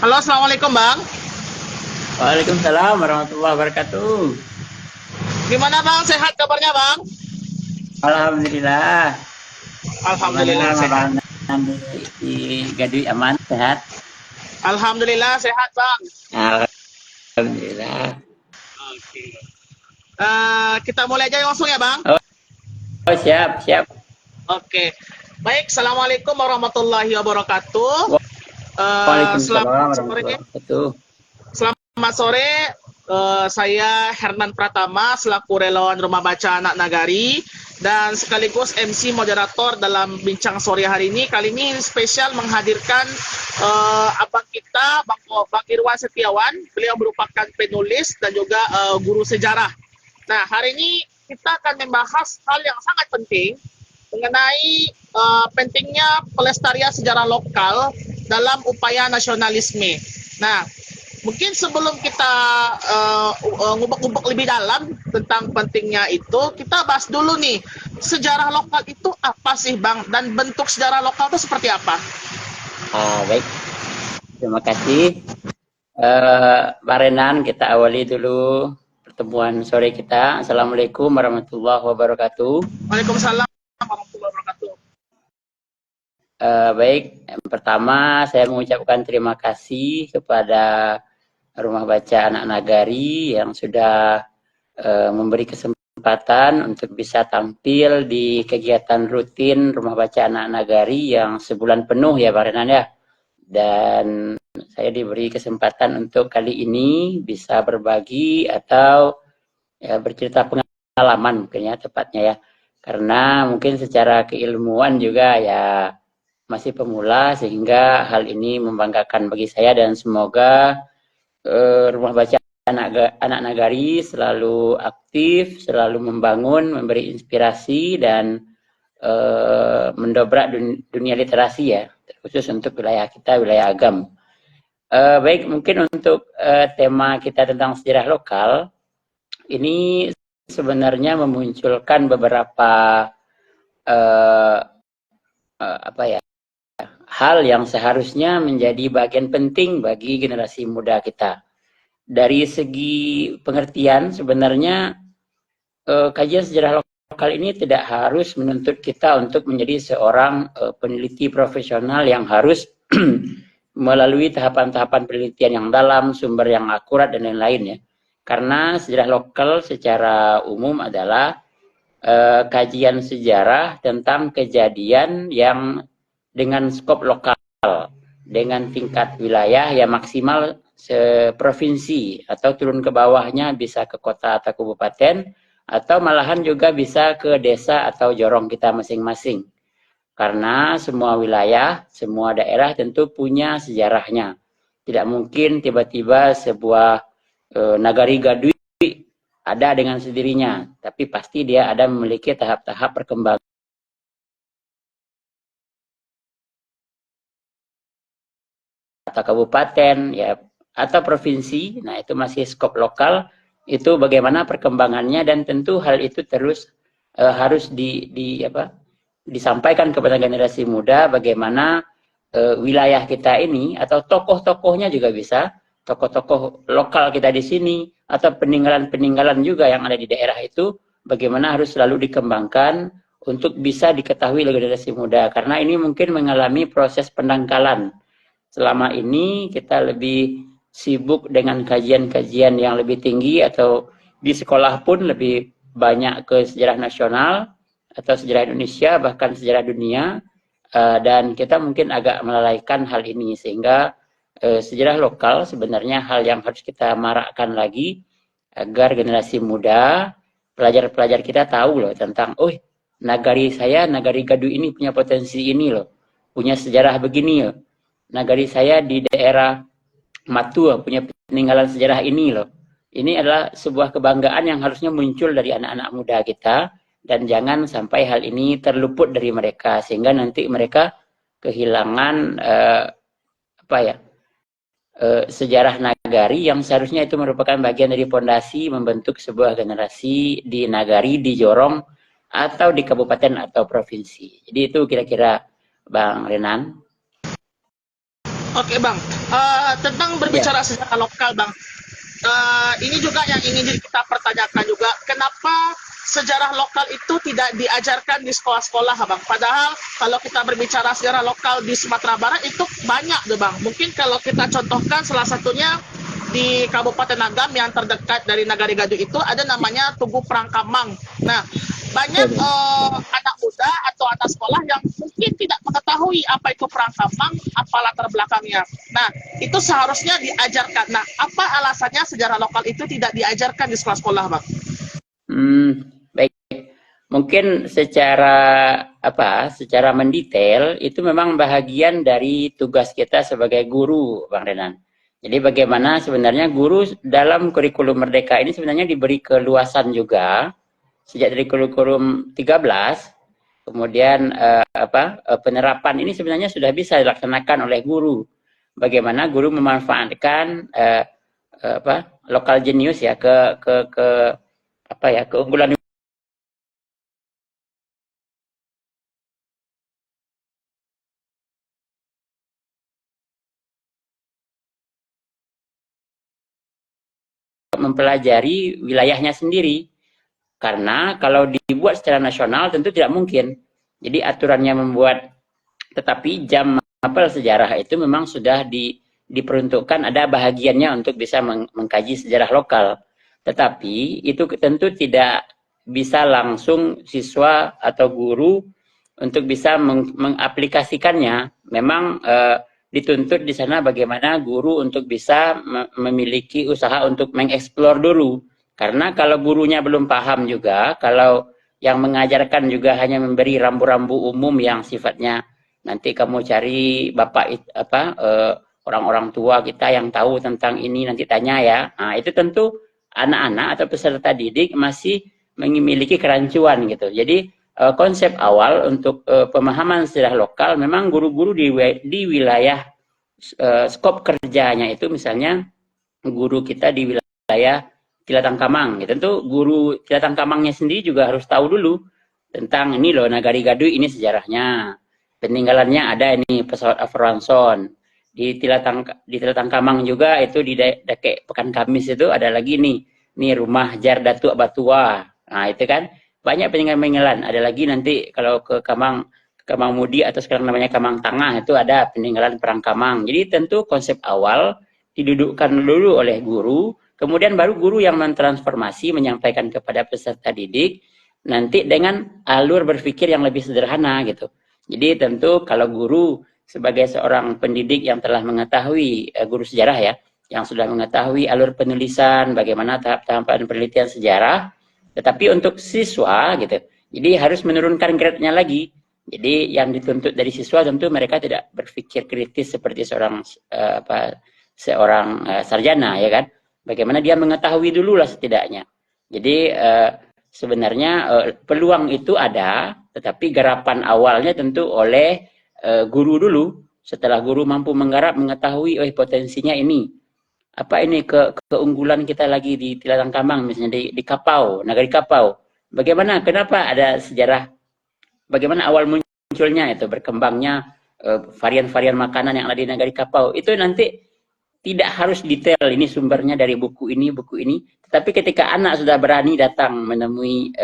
Halo, assalamualaikum Bang. Waalaikumsalam warahmatullahi wabarakatuh. Gimana Bang? Sehat kabarnya Bang? Alhamdulillah. Gimana Alhamdulillah sehat. makanan di Gadui aman, sehat? Alhamdulillah sehat Bang. Alhamdulillah. Oke. Kita mulai aja langsung ya Bang. Oh, oh, siap, siap. Oke. Baik, assalamualaikum warahmatullahi wabarakatuh. Waalaikumsalam Selamat warahmatullahi sore. wabarakatuh. Selamat sore. Saya Hernan Pratama selaku relawan Rumah Baca Anak Nagari dan sekaligus MC moderator dalam bincang sore hari ini. Kali ini spesial menghadirkan abang kita, Bang Irwan Setiawan. Beliau merupakan penulis dan juga guru sejarah. Nah, hari ini kita akan membahas hal yang sangat penting mengenai pentingnya pelestarian sejarah lokal dalam upaya nasionalisme. Nah, mungkin sebelum kita ngubek-ngubek lebih dalam tentang pentingnya itu, kita bahas dulu nih, sejarah lokal itu apa sih Bang? Dan bentuk sejarah lokal itu seperti apa? Baik, terima kasih. Pak Renan, kita awali dulu pertemuan sore kita. Assalamualaikum warahmatullahi wabarakatuh. Waalaikumsalam warahmatullahi wabarakatuh. Baik, yang pertama saya mengucapkan terima kasih kepada Rumah Baca Anak Nagari yang sudah memberi kesempatan untuk bisa tampil di kegiatan rutin Rumah Baca Anak Nagari yang sebulan penuh ya Pak Renan ya. Dan saya diberi kesempatan untuk kali ini bisa berbagi atau ya, bercerita pengalaman mungkin ya tepatnya ya. Karena mungkin secara keilmuan juga ya masih pemula sehingga hal ini membanggakan bagi saya dan semoga Rumah Baca Anak Nagari selalu aktif, selalu membangun, memberi inspirasi dan mendobrak dunia literasi ya, khusus untuk wilayah kita, wilayah Agam. Baik, mungkin untuk tema kita tentang sejarah lokal, ini sebenarnya memunculkan beberapa apa ya, hal yang seharusnya menjadi bagian penting bagi generasi muda kita. Dari segi pengertian sebenarnya kajian sejarah lokal ini tidak harus menuntut kita untuk menjadi seorang peneliti profesional yang harus melalui tahapan-tahapan penelitian yang dalam, sumber yang akurat dan lain-lain ya. Karena sejarah lokal secara umum adalah kajian sejarah tentang kejadian yang dengan skop lokal, dengan tingkat wilayah yang maksimal seprovinsi atau turun ke bawahnya bisa ke kota atau kabupaten atau malahan juga bisa ke desa atau jorong kita masing-masing. Karena semua wilayah, semua daerah tentu punya sejarahnya. Tidak mungkin tiba-tiba sebuah nagari Gadui ada dengan sendirinya, tapi pasti dia ada memiliki tahap-tahap perkembangan atau kabupaten ya atau provinsi. Nah, itu masih skop lokal, itu bagaimana perkembangannya dan tentu hal itu terus harus disampaikan kepada generasi muda bagaimana wilayah kita ini atau tokoh-tokohnya juga bisa, tokoh-tokoh lokal kita di sini atau peninggalan-peninggalan juga yang ada di daerah itu bagaimana harus selalu dikembangkan untuk bisa diketahui oleh generasi muda karena ini mungkin mengalami proses pendangkalan. Selama ini kita lebih sibuk dengan kajian-kajian yang lebih tinggi atau di sekolah pun lebih banyak ke sejarah nasional atau sejarah Indonesia bahkan sejarah dunia dan kita mungkin agak melalaikan hal ini sehingga sejarah lokal sebenarnya hal yang harus kita marakkan lagi agar generasi muda pelajar-pelajar kita tahu loh tentang nagari saya, nagari Gaduh ini punya potensi ini loh, punya sejarah begini loh. Nagari saya di daerah Matua punya peninggalan sejarah ini loh. Ini adalah sebuah kebanggaan yang harusnya muncul dari anak-anak muda kita dan jangan sampai hal ini terluput dari mereka sehingga nanti mereka kehilangan sejarah nagari yang seharusnya itu merupakan bagian dari pondasi membentuk sebuah generasi di nagari, di jorong atau di kabupaten atau provinsi. Jadi itu kira-kira Bang Renan. Oke Bang, Tentang Ya, berbicara sejarah lokal, Bang. Ini juga yang ingin kita pertanyakan juga, kenapa sejarah lokal itu tidak diajarkan di sekolah-sekolah, Bang? Padahal kalau kita berbicara sejarah lokal di Sumatera Barat itu banyak tuh, Bang. Mungkin kalau kita contohkan salah satunya di Kabupaten Agam yang terdekat dari Nagari Gaduh itu ada namanya Tugu Prangkamang. Nah, banyak betul. anak muda atau anak sekolah yang mungkin tidak mengetahui apa itu Prangkamang, apa latar belakangnya. Nah, itu seharusnya diajarkan. Nah, apa alasannya sejarah lokal itu tidak diajarkan di sekolah-sekolah, Bang? Baik. Mungkin secara secara mendetail itu memang bahagian dari tugas kita sebagai guru, Bang Renan. Jadi bagaimana sebenarnya guru dalam kurikulum Merdeka ini sebenarnya diberi keluasan juga sejak dari kurikulum 13, kemudian penerapan ini sebenarnya sudah bisa dilaksanakan oleh guru. Bagaimana guru memanfaatkan lokal genius ya ke keunggulan mempelajari wilayahnya sendiri. Karena kalau dibuat secara nasional tentu tidak mungkin. Jadi aturannya membuat, tetapi jam mapel sejarah itu memang sudah diperuntukkan ada bahagiannya untuk bisa mengkaji sejarah lokal. Tetapi itu tentu tidak bisa langsung siswa atau guru untuk bisa mengaplikasikannya. Memang dituntut di sana bagaimana guru untuk bisa memiliki usaha untuk mengeksplor dulu. Karena kalau gurunya belum paham juga, kalau yang mengajarkan juga hanya memberi rambu-rambu umum yang sifatnya nanti kamu cari orang-orang tua kita yang tahu tentang ini nanti tanya ya. Nah, itu tentu anak-anak atau peserta didik masih memiliki kerancuan gitu. Jadi konsep awal untuk pemahaman sejarah lokal memang guru-guru di wilayah skop kerjanya itu misalnya guru kita di wilayah Tilatangkamang. Ya, tentu guru Tilatangkamangnya sendiri juga harus tahu dulu tentang ini loh Nagari Gaduh ini sejarahnya. Peninggalannya ada ini pesawat Avanson. Di Tilatangkamang juga itu di Dake Pekan Kamis itu ada lagi nih rumah Jar Datuk Batua. Nah, itu kan banyak peninggalan-peninggalan. Ada lagi nanti kalau ke Kamang Mudi atau sekarang namanya Kamang Tangah itu ada peninggalan Perang Kamang. Jadi tentu konsep awal didudukkan dulu oleh guru, kemudian baru guru yang mentransformasi menyampaikan kepada peserta didik nanti dengan alur berpikir yang lebih sederhana gitu. Jadi tentu kalau guru sebagai seorang pendidik yang telah mengetahui guru sejarah ya, yang sudah mengetahui alur penulisan, bagaimana tahap-tahapan penelitian sejarah, tetapi untuk siswa gitu, jadi harus menurunkan grade-nya lagi. Jadi yang dituntut dari siswa tentu mereka tidak berpikir kritis seperti seorang sarjana ya kan. Bagaimana dia mengetahui dulu lah setidaknya. Jadi sebenarnya peluang itu ada, tetapi garapan awalnya tentu oleh guru dulu. Setelah guru mampu menggarap, mengetahui potensinya ini. Apa ini keunggulan kita lagi di Tilatangkamang misalnya di Kapau, Nagari Kapau. Bagaimana? Kenapa ada sejarah? Bagaimana awal munculnya itu berkembangnya varian-varian makanan yang ada di Nagari Kapau. Itu nanti tidak harus detail ini sumbernya dari buku ini, tetapi ketika anak sudah berani datang menemui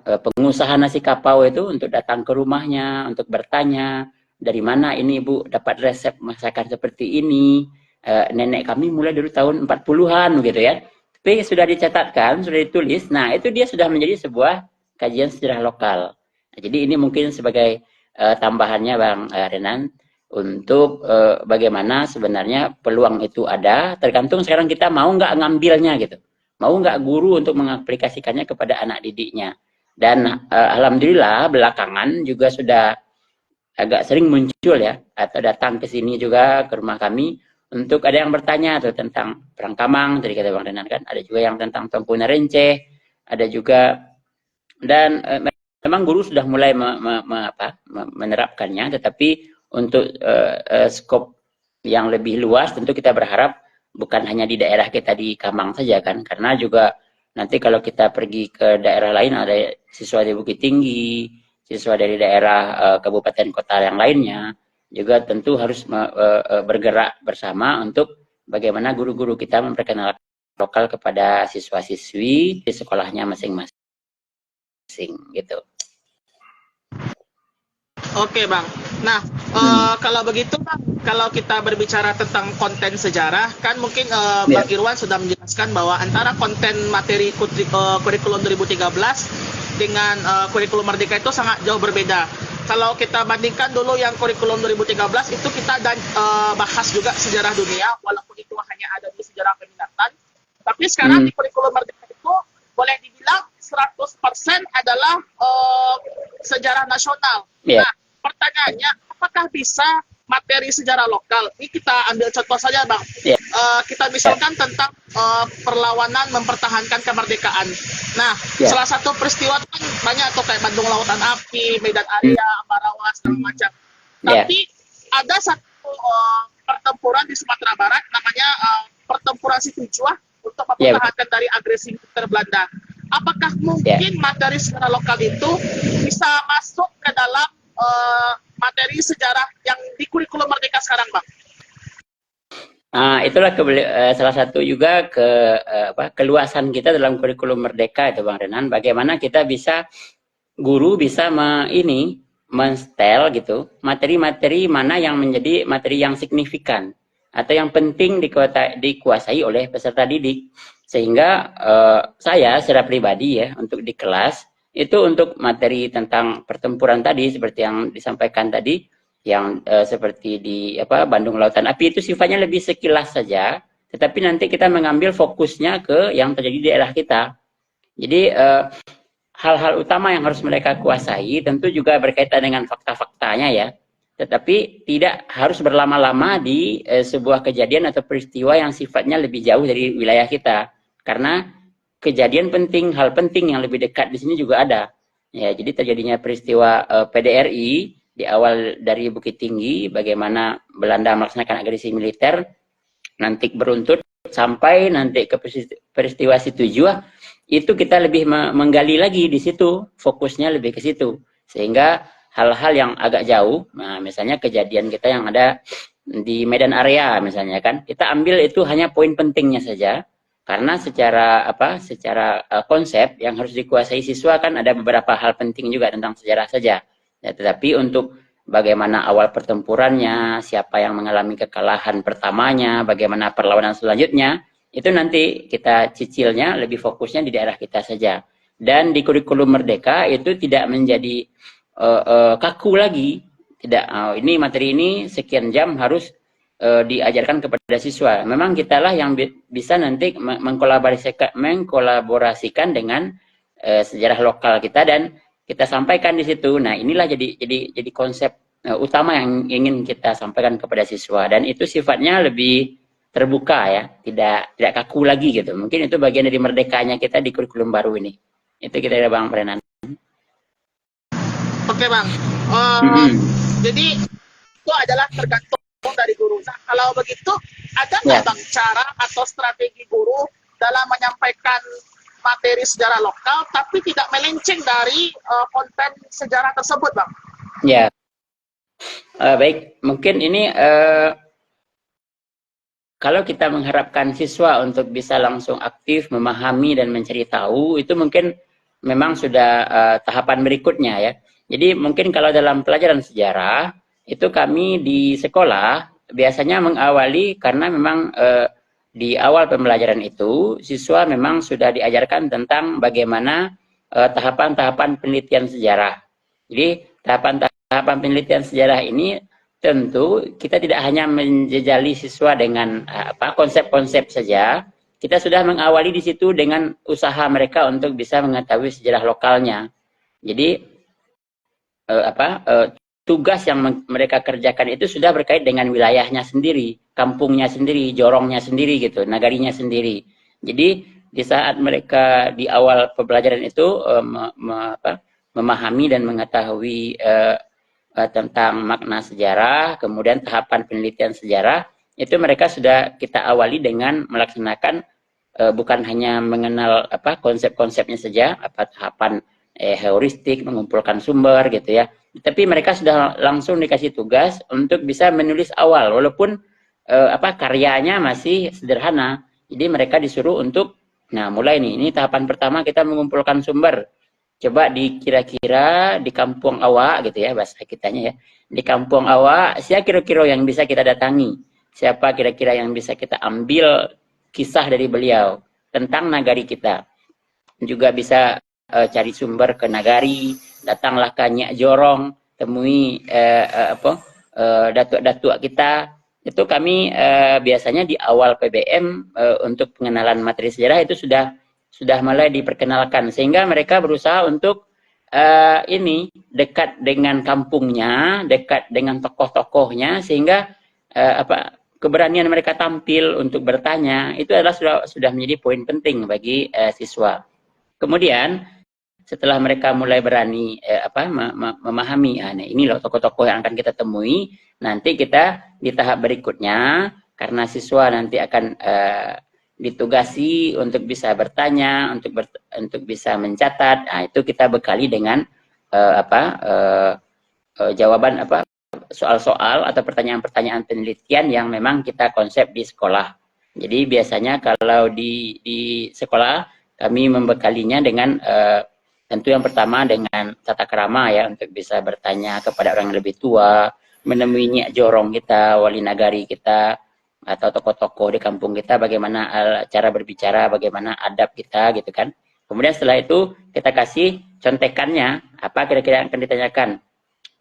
pengusaha nasi kapau itu untuk datang ke rumahnya, untuk bertanya, dari mana ini Ibu dapat resep masakan seperti ini? Nenek kami mulai dari tahun 40-an gitu ya. Tapi sudah dicatatkan, sudah ditulis. Nah, itu dia sudah menjadi sebuah kajian sejarah lokal. Nah, jadi ini mungkin sebagai tambahannya Bang Renan untuk bagaimana sebenarnya peluang itu ada, tergantung sekarang kita mau nggak ngambilnya gitu, mau nggak guru untuk mengaplikasikannya kepada anak didiknya. Dan alhamdulillah belakangan juga sudah agak sering muncul ya, atau datang ke sini juga ke rumah kami untuk ada yang bertanya tuh tentang Perang Kamang, tadi kata Bang Renan kan, ada juga yang tentang Tongku Narenceh, ada juga, dan memang guru sudah mulai menerapkannya, tetapi untuk skop yang lebih luas tentu kita berharap bukan hanya di daerah kita di Kamang saja kan, karena juga nanti kalau kita pergi ke daerah lain ada siswa di Bukit Tinggi, siswa dari daerah kabupaten kota yang lainnya. juga tentu harus bergerak bersama untuk bagaimana guru-guru kita memperkenalkan lokal kepada siswa-siswi di sekolahnya masing-masing gitu. Oke Bang. Nah, kalau begitu Bang, kalau kita berbicara tentang konten sejarah, kan mungkin Bang Irwan sudah menjelaskan bahwa antara konten materi kurikulum 2013 dengan kurikulum Merdeka itu sangat jauh berbeda. Kalau kita bandingkan dulu yang kurikulum 2013 itu kita bahas juga sejarah dunia, walaupun itu hanya ada di sejarah peminatan. Tapi sekarang di kurikulum Merdeka itu boleh dibilang 100% adalah sejarah nasional. Yeah. Nah, pertanyaannya, apakah bisa materi sejarah lokal? Ini kita ambil contoh saja, Bang. Yeah. Kita misalkan tentang perlawanan mempertahankan kemerdekaan. Nah, salah satu peristiwa kan banyak tuh kayak Bandung Lautan Api, Medan Area, Ambarawa, segala macam. Tapi ada satu pertempuran di Sumatera Barat namanya pertempuran Situjuah untuk mempertahankan dari agresi militer Belanda. Apakah mungkin materi sejarah lokal itu bisa masuk ke dalam materi sejarah yang di kurikulum Merdeka sekarang, Bang? Itulah salah satu juga keluasan kita dalam kurikulum Merdeka itu, Bang Renan. Bagaimana kita bisa, guru bisa menstel gitu materi-materi mana yang menjadi materi yang signifikan atau yang penting dikuasai oleh peserta didik, sehingga saya secara pribadi ya untuk di kelas itu untuk materi tentang pertempuran tadi seperti yang disampaikan tadi, yang seperti di Bandung Lautan Api itu sifatnya lebih sekilas saja, tetapi nanti kita mengambil fokusnya ke yang terjadi di daerah kita. Jadi hal-hal utama yang harus mereka kuasai tentu juga berkaitan dengan fakta-faktanya ya, tetapi tidak harus berlama-lama di sebuah kejadian atau peristiwa yang sifatnya lebih jauh dari wilayah kita, karena kejadian penting, hal penting yang lebih dekat di sini juga ada. Ya, jadi terjadinya peristiwa PDRI di awal dari Bukit Tinggi, bagaimana Belanda melaksanakan agresi militer, nanti beruntut sampai nanti ke peristiwa Situjuah, itu kita lebih menggali lagi di situ, fokusnya lebih ke situ, sehingga hal-hal yang agak jauh, nah misalnya kejadian kita yang ada di Medan Area misalnya kan, kita ambil itu hanya poin pentingnya saja, karena secara konsep yang harus dikuasai siswa kan ada beberapa hal penting juga tentang sejarah saja. Ya, tetapi untuk bagaimana awal pertempurannya, siapa yang mengalami kekalahan pertamanya, bagaimana perlawanan selanjutnya, itu nanti kita cicilnya lebih fokusnya di daerah kita saja. Dan di kurikulum Merdeka itu tidak menjadi kaku lagi. Tidak, ini materi ini sekian jam harus diajarkan kepada siswa. Memang kitalah yang bisa nanti mengkolaborasikan dengan sejarah lokal kita dan kita sampaikan di situ. Nah, inilah jadi konsep utama yang ingin kita sampaikan kepada siswa, dan itu sifatnya lebih terbuka ya, tidak kaku lagi gitu. Mungkin itu bagian dari merdekanya kita di kurikulum baru ini. Itu kira-kira Bang Prenan. Oke Bang. Jadi itu adalah tergantung dari guru. Nah, kalau begitu ada nggak Bang cara atau strategi guru dalam menyampaikan materi sejarah lokal tapi tidak melenceng dari konten sejarah tersebut, Bang? Ya, baik. Mungkin ini kalau kita mengharapkan siswa untuk bisa langsung aktif memahami dan mencari tahu, itu mungkin memang sudah tahapan berikutnya ya. Jadi mungkin kalau dalam pelajaran sejarah itu kami di sekolah biasanya mengawali karena memang di awal pembelajaran itu siswa memang sudah diajarkan tentang bagaimana tahapan-tahapan penelitian sejarah. Jadi tahapan-tahapan penelitian sejarah ini tentu kita tidak hanya menjejali siswa dengan konsep-konsep saja, kita sudah mengawali di situ dengan usaha mereka untuk bisa mengetahui sejarah lokalnya. Jadi tugas yang mereka kerjakan itu sudah berkait dengan wilayahnya sendiri, kampungnya sendiri, jorongnya sendiri gitu, nagarinya sendiri. Jadi di saat mereka di awal pembelajaran itu memahami dan mengetahui tentang makna sejarah, kemudian tahapan penelitian sejarah, itu mereka sudah kita awali dengan melaksanakan bukan hanya mengenal konsep-konsepnya saja, tahapan heuristik, mengumpulkan sumber gitu ya, Tapi mereka sudah langsung dikasih tugas untuk bisa menulis awal, walaupun karyanya masih sederhana. Jadi mereka disuruh untuk, nah mulai nih, ini tahapan pertama kita mengumpulkan sumber. Coba kira-kira di kampung awak gitu ya, bahasa kitanya ya. Di kampung awak, siapa kira-kira yang bisa kita datangi? Siapa kira-kira yang bisa kita ambil kisah dari beliau tentang nagari kita? Juga bisa cari sumber ke nagari, datanglah ke Nyak Jorong, temui datuk-datuk kita. Itu kami biasanya di awal PBM untuk pengenalan materi sejarah itu sudah mulai diperkenalkan, sehingga mereka berusaha untuk ini dekat dengan kampungnya, dekat dengan tokoh-tokohnya, sehingga keberanian mereka tampil untuk bertanya itu adalah sudah menjadi poin penting bagi siswa. Kemudian setelah mereka mulai berani memahami, ini loh tokoh-tokoh yang akan kita temui, nanti kita di tahap berikutnya, karena siswa nanti akan ditugasi untuk bisa bertanya, untuk bisa mencatat. Nah, itu kita bekali dengan jawaban soal-soal atau pertanyaan-pertanyaan penelitian yang memang kita konsep di sekolah. Jadi biasanya kalau di sekolah kami membekalinya dengan tentu yang pertama dengan tata krama ya, untuk bisa bertanya kepada orang yang lebih tua, menemui Nyak Jorong kita, wali nagari kita, atau tokoh-tokoh di kampung kita, bagaimana cara berbicara, bagaimana adab kita gitu kan. Kemudian setelah itu kita kasih contekannya, apa kira-kira yang akan ditanyakan.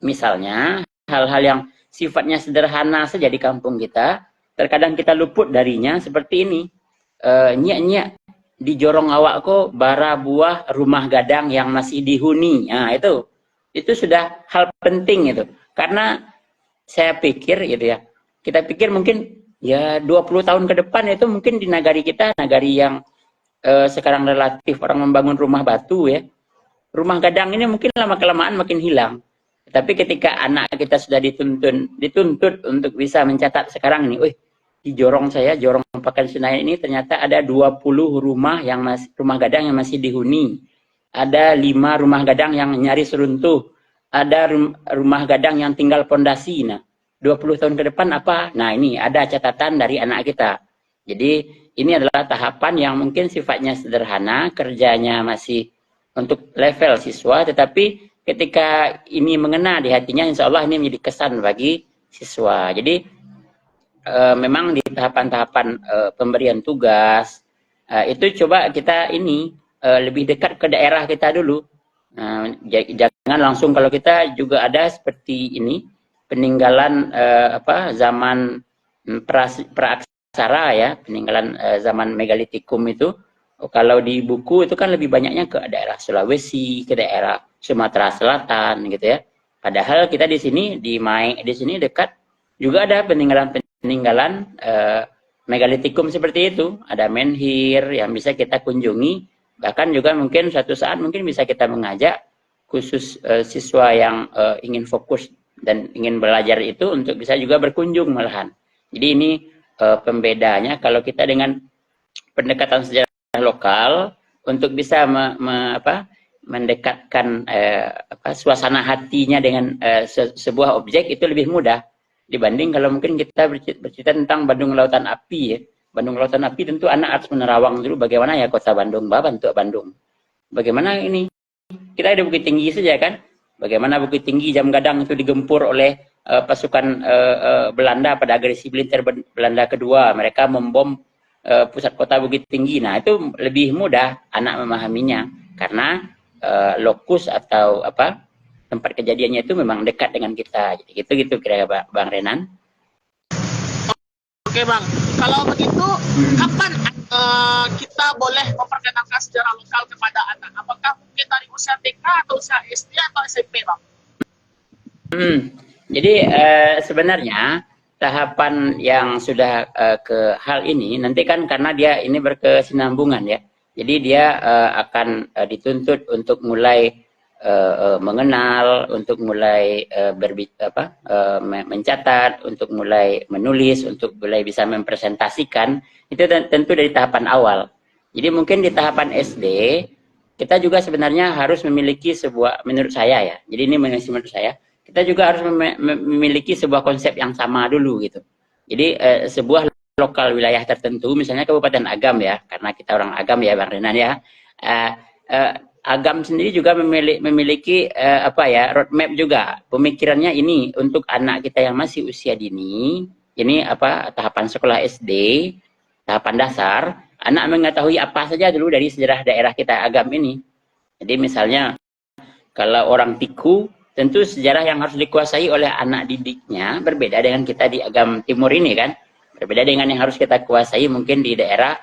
Misalnya hal-hal yang sifatnya sederhana saja di kampung kita, terkadang kita luput darinya, seperti ini. Nyak di Jorong awak kok bara buah rumah gadang yang masih dihuni. Nah, itu sudah hal penting itu. Karena saya pikir gitu ya, kita pikir mungkin ya 20 tahun ke depan itu mungkin di nagari kita, nagari yang sekarang relatif orang membangun rumah batu ya, rumah gadang ini mungkin lama-kelamaan makin hilang. Tapi ketika anak kita sudah dituntut untuk bisa mencatat sekarang nih, di Jorong saya, Jorong Pakan Senayan ini ternyata ada 20 rumah gadang yang masih dihuni. Ada 5 rumah gadang yang nyaris runtuh. Ada rumah gadang yang tinggal pondasi. Nah, 20 tahun ke depan apa? Nah, ini ada catatan dari anak kita. Jadi, ini adalah tahapan yang mungkin sifatnya sederhana, kerjanya masih untuk level siswa, tetapi ketika ini mengena di hatinya, insya Allah ini menjadi kesan bagi siswa. Jadi, memang di tahapan-tahapan pemberian tugas itu coba kita ini lebih dekat ke daerah kita dulu. Jangan langsung, kalau kita juga ada seperti ini peninggalan zaman praaksara ya, peninggalan zaman megalitikum itu. Kalau di buku itu kan lebih banyaknya ke daerah Sulawesi, ke daerah Sumatera Selatan gitu ya. Padahal kita di sini di sini dekat juga ada peninggalan megalitikum seperti itu. Ada menhir yang bisa kita kunjungi, bahkan juga mungkin suatu saat mungkin bisa kita mengajak khusus siswa yang ingin fokus dan ingin belajar itu untuk bisa juga berkunjung malahan. Jadi ini pembedanya kalau kita dengan pendekatan sejarah lokal untuk bisa mendekatkan suasana hatinya dengan sebuah objek itu lebih mudah dibanding kalau mungkin kita bercerita tentang Bandung Lautan Api ya. Bandung Lautan Api tentu anak harus menerawang dulu bagaimana ya kota Bandung, bentuk Bandung. Bagaimana ini? Kita ada Bukit Tinggi saja kan? Bagaimana Bukit Tinggi Jam Gadang itu digempur oleh pasukan Belanda pada agresi militer Belanda kedua. Mereka membom pusat kota Bukit Tinggi. Nah, itu lebih mudah anak memahaminya karena lokus atau tempat kejadiannya itu memang dekat dengan kita. Jadi gitu kira Bang Renan. Oke Bang, kalau begitu kapan kita boleh memperkenalkan sejarah lokal kepada anak? Apakah mungkin dari usia TK atau usia SD atau SMP Bang? Jadi sebenarnya tahapan yang sudah ke hal ini nanti kan karena dia ini berkesinambungan ya. Jadi dia akan dituntut untuk mulai mengenal, untuk mulai mencatat, untuk mulai menulis, untuk mulai bisa mempresentasikan, itu tentu dari tahapan awal. Jadi mungkin di tahapan SD kita juga sebenarnya harus memiliki sebuah, menurut saya ya, jadi ini menurut saya, kita juga harus memiliki sebuah konsep yang sama dulu gitu. Jadi sebuah lokal wilayah tertentu, misalnya Kabupaten Agam ya, karena kita orang Agam ya Bang Renan ya, Agam sendiri juga memiliki apa ya, roadmap juga, pemikirannya ini untuk anak kita yang masih usia dini, ini apa, tahapan sekolah SD, tahapan dasar, anak mengetahui apa saja dulu dari sejarah daerah kita Agam ini. Jadi misalnya kalau orang Tiku, tentu sejarah yang harus dikuasai oleh anak didiknya berbeda dengan kita di Agam Timur ini kan. Berbeda dengan yang harus kita kuasai mungkin di daerah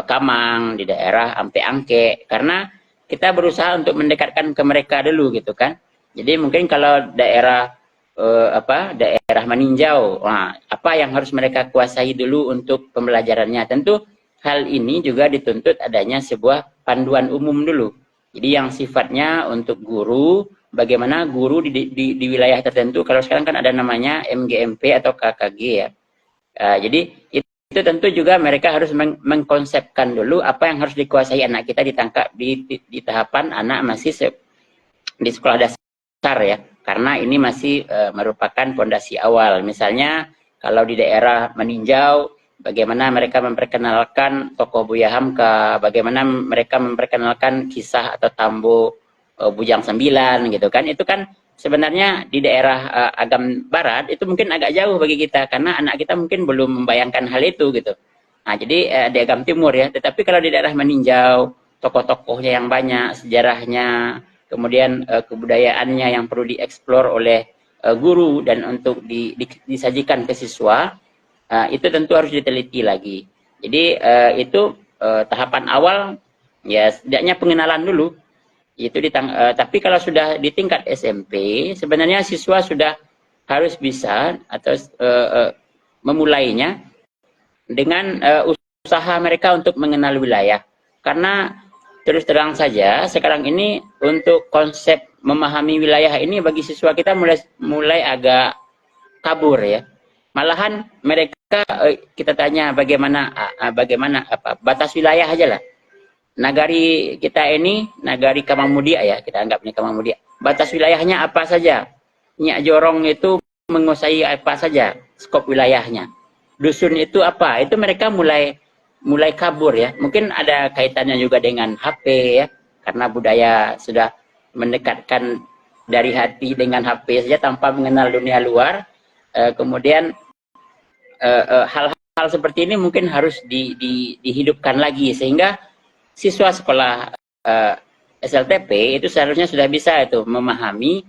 Kamang, di daerah Ampe Angke, karena kita berusaha untuk mendekatkan ke mereka dulu gitu kan. Jadi mungkin kalau daerah daerah meninjau, nah, apa yang harus mereka kuasai dulu untuk pembelajarannya. Tentu hal ini juga dituntut adanya sebuah panduan umum dulu. Jadi yang sifatnya untuk guru, bagaimana guru di wilayah tertentu, kalau sekarang kan ada namanya MGMP atau KKG ya. Jadi itu tentu juga mereka harus mengkonsepkan dulu apa yang harus dikuasai anak kita ditangkap di tahapan anak masih di sekolah dasar ya, karena ini masih merupakan fondasi awal. Misalnya kalau di daerah meninjau, bagaimana mereka memperkenalkan tokoh Buya Hamka, bagaimana mereka memperkenalkan kisah atau Tambo Bujang Sembilan gitu kan, itu kan sebenarnya di daerah Agam Barat itu mungkin agak jauh bagi kita karena anak kita mungkin belum membayangkan hal itu gitu. Nah jadi di Agam Timur ya, tetapi kalau di daerah meninjau, tokoh-tokohnya yang banyak, sejarahnya, kemudian kebudayaannya yang perlu dieksplor oleh guru dan untuk disajikan ke siswa, itu tentu harus diteliti lagi. Jadi itu tahapan awal ya, setidaknya pengenalan dulu. Itu tapi kalau sudah di tingkat SMP, sebenarnya siswa sudah harus bisa atau memulainya dengan usaha mereka untuk mengenal wilayah. Karena terus terang saja sekarang ini untuk konsep memahami wilayah ini bagi siswa kita mulai agak kabur ya. Malahan mereka kita tanya bagaimana batas wilayah aja lah. Nagari kita ini, Nagari Kamang Mudia ya, kita anggap ini Kamang Mudia. Batas wilayahnya apa saja? Nyak Jorong itu menguasai apa saja skop wilayahnya. Dusun itu apa? Itu mereka mulai kabur ya. Mungkin ada kaitannya juga dengan HP ya, karena budaya sudah mendekatkan dari hati dengan HP saja tanpa mengenal dunia luar. Kemudian hal-hal seperti ini mungkin harus dihidupkan lagi sehingga siswa sekolah SLTP itu seharusnya sudah bisa itu memahami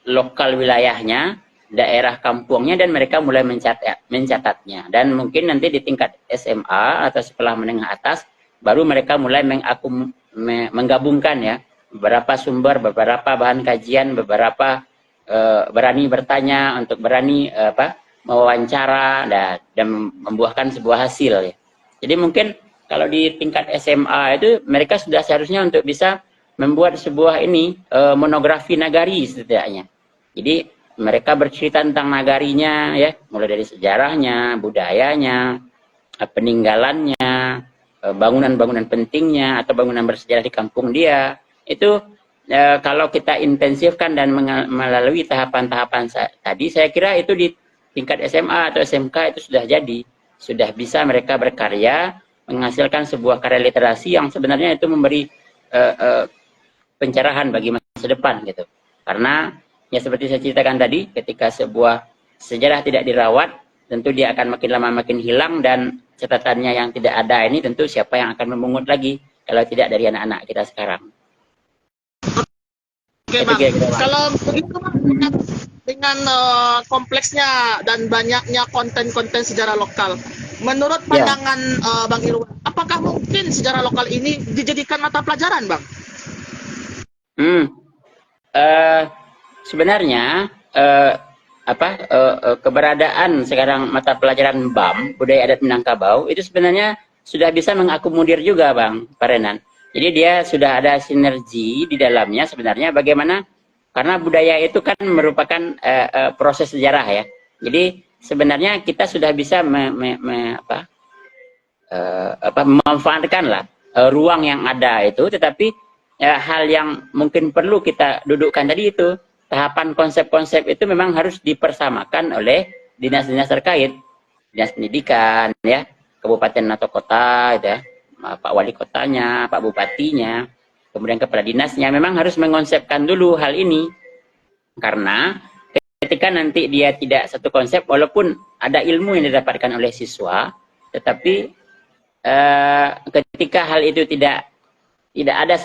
lokal wilayahnya, daerah kampungnya, dan mereka mulai mencatatnya. Dan mungkin nanti di tingkat SMA atau sekolah menengah atas baru mereka mulai menggabungkan ya beberapa sumber, beberapa bahan kajian, beberapa berani bertanya, untuk berani mewawancara dan membuahkan sebuah hasil ya. Jadi mungkin kalau di tingkat SMA itu mereka sudah seharusnya untuk bisa membuat sebuah monografi nagari setidaknya. Jadi mereka bercerita tentang nagarinya ya, mulai dari sejarahnya, budayanya, peninggalannya, bangunan-bangunan pentingnya atau bangunan bersejarah di kampung dia. Itu kalau kita intensifkan dan melalui tahapan-tahapan tadi, saya kira itu di tingkat SMA atau SMK itu sudah bisa mereka berkarya, menghasilkan sebuah karya literasi yang sebenarnya itu memberi pencerahan bagi masa depan gitu. Karena ya seperti saya ceritakan tadi, ketika sebuah sejarah tidak dirawat, tentu dia akan makin lama makin hilang, dan catatannya yang tidak ada ini tentu siapa yang akan memungut lagi kalau tidak dari anak-anak kita sekarang. Oke Bang, kalau begitu Bang, dengan kompleksnya dan banyaknya konten-konten sejarah lokal, menurut pandangan Bang Irwan, apakah mungkin sejarah lokal ini dijadikan mata pelajaran, Bang? Sebenarnya keberadaan sekarang mata pelajaran BAM, Budaya Adat Minangkabau, itu sebenarnya sudah bisa mengakomodir juga Bang Parenan. Jadi dia sudah ada sinergi di dalamnya sebenarnya, bagaimana, karena budaya itu kan merupakan proses sejarah ya. Jadi sebenarnya kita sudah bisa memanfaatkan lah ruang yang ada itu, tetapi hal yang mungkin perlu kita dudukkan tadi itu, tahapan konsep-konsep itu memang harus dipersamakan oleh dinas-dinas terkait, dinas pendidikan, ya, kabupaten atau kota, gitu ya, Pak Wali Kotanya, Pak Bupatinya, kemudian kepala dinasnya, memang harus mengonsepkan dulu hal ini, karena ketika nanti dia tidak satu konsep, walaupun ada ilmu yang didapatkan oleh siswa, tetapi ketika hal itu tidak ada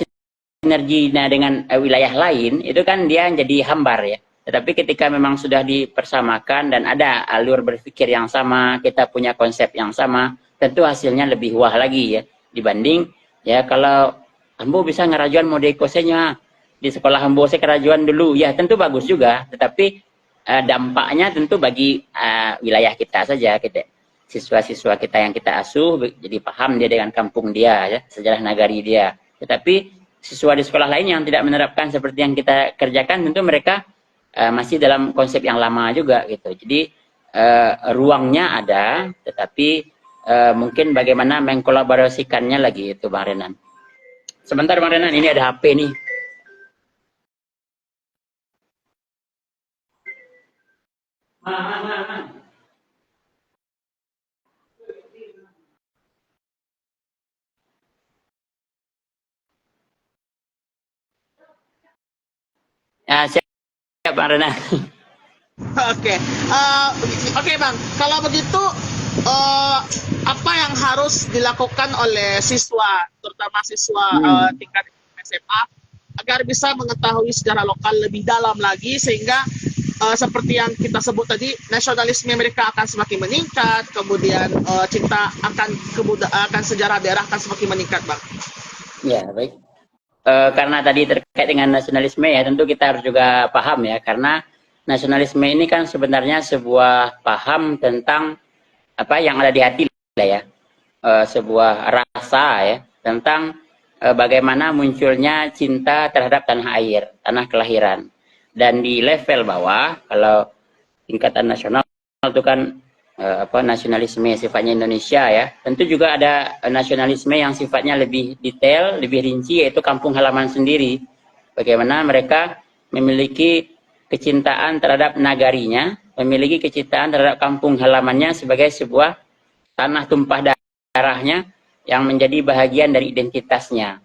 sinerginya dengan wilayah lain, itu kan dia jadi hambar ya. Tetapi ketika memang sudah dipersamakan dan ada alur berpikir yang sama, kita punya konsep yang sama, tentu hasilnya lebih wah lagi ya, dibanding ya kalau Ambo bisa ngerajuan mode kosenya di sekolah Ambo saya kerajuan dulu, ya tentu bagus juga, tetapi dampaknya tentu bagi wilayah kita saja, kita siswa-siswa kita yang kita asuh jadi paham dia dengan kampung dia, ya, sejarah nagari dia. Tetapi siswa di sekolah lain yang tidak menerapkan seperti yang kita kerjakan, tentu mereka masih dalam konsep yang lama juga gitu. Jadi ruangnya ada, tetapi mungkin bagaimana mengkolaborasikannya lagi itu, Bang Renan. Sebentar Bang Renan, ini ada HP nih. Siap Bang Renan. Oke, oke Bang. Kalau begitu, apa yang harus dilakukan oleh siswa, terutama siswa tingkat SMA, agar bisa mengetahui sejarah lokal lebih dalam lagi, sehingga seperti yang kita sebut tadi, nasionalisme mereka akan semakin meningkat, kemudian cinta akan sejarah daerah akan semakin meningkat, Bang. Ya, baik. Karena tadi terkait dengan nasionalisme ya, tentu kita harus juga paham ya, karena nasionalisme ini kan sebenarnya sebuah paham tentang apa yang ada di hati lah ya, sebuah rasa ya tentang bagaimana munculnya cinta terhadap tanah air, tanah kelahiran. Dan di level bawah, kalau tingkatan nasional itu kan nasionalisme sifatnya Indonesia ya, tentu juga ada nasionalisme yang sifatnya lebih detail, lebih rinci, yaitu kampung halaman sendiri. Bagaimana mereka memiliki kecintaan terhadap nagarinya, memiliki kecintaan terhadap kampung halamannya sebagai sebuah tanah tumpah darahnya yang menjadi bahagian dari identitasnya.